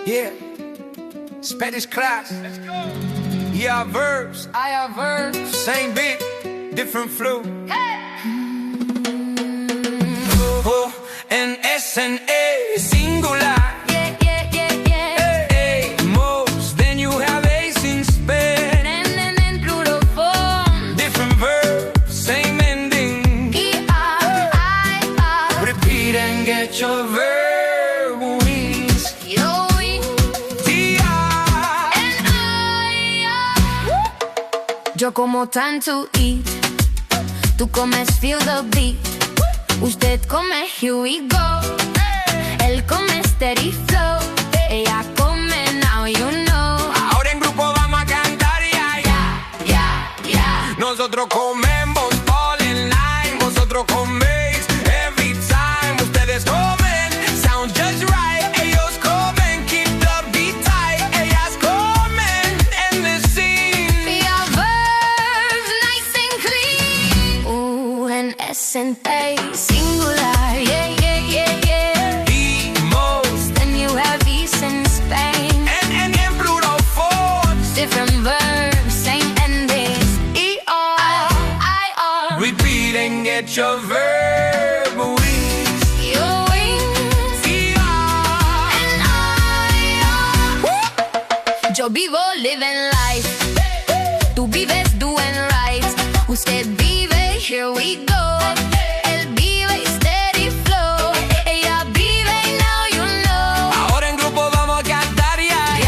Yeah, Spanish class. Let's go. Yeah, verbs. I have verbs. Same beat, different flow. Hey. O N S N A singular. Yeah, yeah, yeah, yeah. Hey, hey. Most. Then you have ace in Spain. And plural form. Different verbs, same ending. E-R-I-R. Repeat and get your verb wings. Your wings. T-I-R. Yo como time to eat. Tú comes feel the beat. Usted come here we go. Él come steady flow. Ella come now you know. Ahora en grupo vamos a cantar ya, Yeah, yeah. Nosotros comemos all in line. Vosotros coméis every time. Ustedes comen, sound just right. Ellos comen, keep the beat tight. Ellas comen in the scene. We are verbs nice and clean. Ooh, and S and A singular. Yeah, yeah, yeah, yeah. The most. Then you have East in Spain. And plural forms. Different verbs, same endings. E-R-I-R. Repeat and get your verb wings. Your wings. T-I-R. And I. Yo vivo living life. Tú vives doing right. Usted vive, here we go. Él vive steady flow. Ella vive, now you know. Ahora en grupo vamos a cantar ya.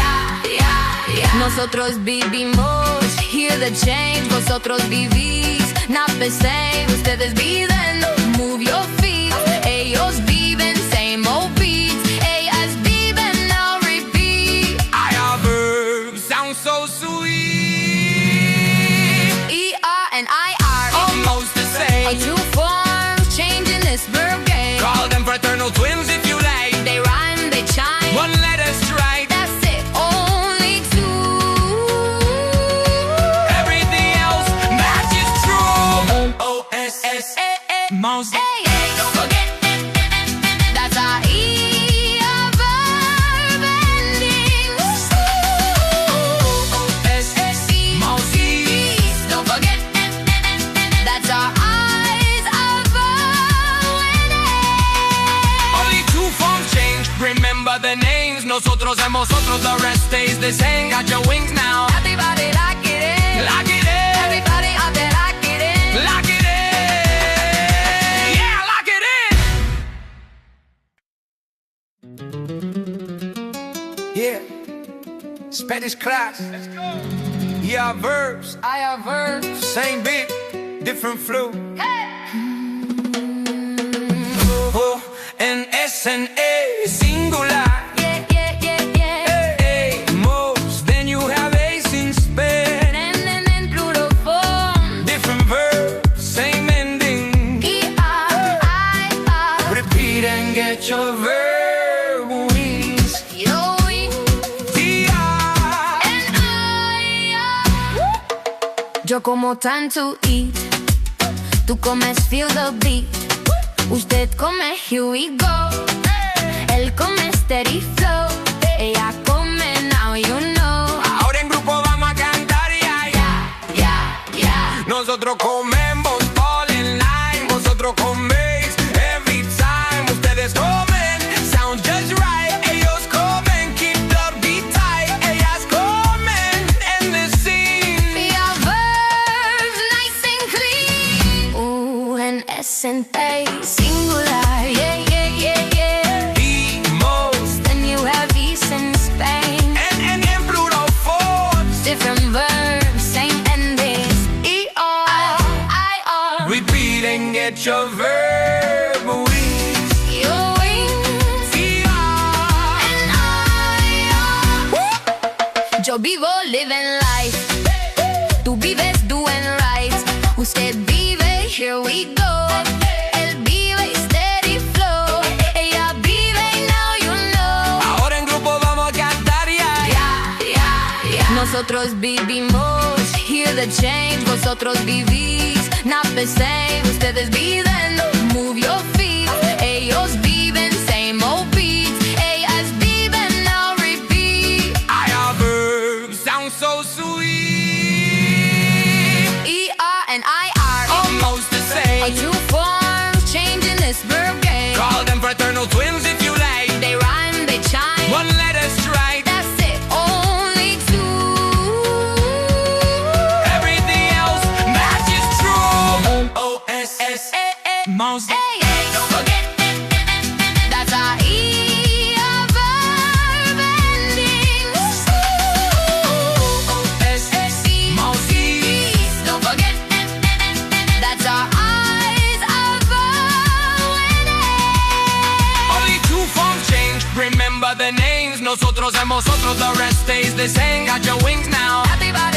Yeah. Nosotros vivimos, hear the change. Vosotros vivís, not the same. Ustedes viven, move your feet. Ellos viven, same old beats. Ellas viven, now repeat. I have verbs, sound so sweet. E-R and I-R. Almost the same. Are two forms, changing this verb game. Call them fraternal twins if you like. They rhyme, they chime. One letter strike. That's it, only two. Everything else matches true. O-S-S. Mouse. Hey, don't forget. That's our E-R verb endings. O-S-S. Mouse. Don't forget. That's our eyes of Only two forms change. Remember the names. Nosotros and vosotros. The rest stays the same. Got your wings now. Everybody lock it in. Lock it in. Everybody out there lock it in. Lock it in. Yeah, lock it in. Yeah, Spanish class. Let's go. Yeah, verbs. I have verbs. Same beat, different flow. O N S N A singular. Yeah, yeah, yeah, yeah. Hey, hey, most. Then you have ace in Spain. And plural form. Different verbs, same ending. E-R-I-R. Repeat and get your verb wings. Your wings. T-I-R. And I. Yo como time to eat. Tú comes feel the beat. Usted come here we go. Él come steady flow. Ella come now you know. Ahora en grupo vamos a cantar ya. Yeah. Nosotros comemos all in line. Vosotros coméis every time. Ustedes comen, sound just right. Ellos comen, keep the beat tight. Ellas comen in the scene. We are verbs nice and clean. Ooh, and S and A singular. Yeah, yeah, yeah, yeah. The most. Then you have East in Spain. And plural forms. Different verbs, same endings. E-R-I-R. Repeat and get your verb wings. Your wings. T-I-R. And I. Yo vivo living life. Tú vives doing right. Usted vive, here we go. Él vive steady flow. Ella vive, now you know. Ahora en grupo vamos a cantar ya. Yeah. Nosotros vivimos, hear the change. Vosotros vivís, not the same. Ustedes viven, move your feet. Ellos viven, same old beats. fraternal twins if you like. They rhyme, they chime. One letter strike. That's it, only two. Everything else matches true. O-S-S, mouse. Hey, hey, don't forget. That's our E of verb endings. O-S-S-E, mouse E. don't forget. That's our I's of verb winning. Only two forms change. Remember the names. Nosotros and vosotros, the rest stays the same. Got your wings now. Everybody